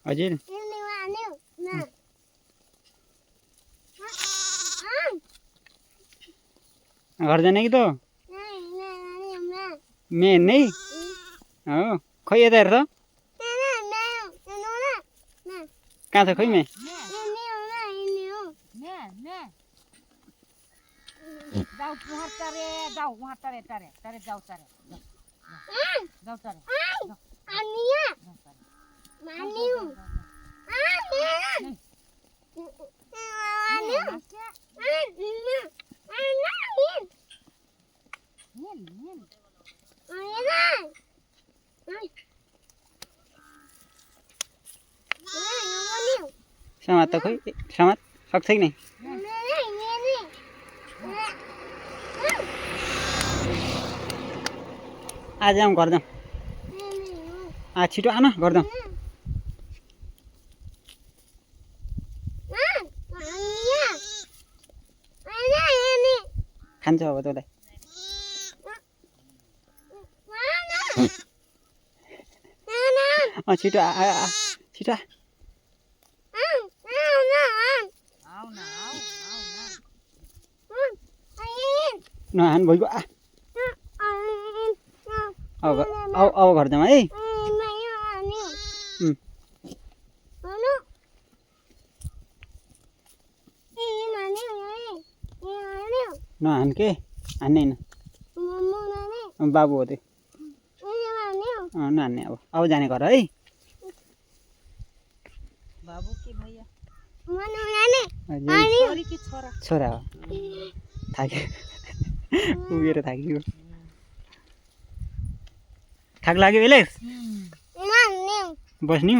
हजुर घर जाने कि त मैं नहीं हो खोइ यता हेर त कहाँ छ खोइ मैं जाऊ वहाँ तरे जाऊ वहाँ तरे तरे तरे जाऊ तरे जाऊ तरे समात त खोइ समात सक्छ कि नै आज जाऊँ घर जाऊँ छिटो आन घर जाऊँ खान्छ अब तँलाई छिटो छिटो नहान भइगयो अब घर जाऊँ है नहान के हान्ने होइन बाबु हो त्यो नहान्ने अब जाने घर है बाबू के भैया छोरा हो थाक्यो उभिएर थाक्यो थाक लाग्यो एलेक्स बस्ने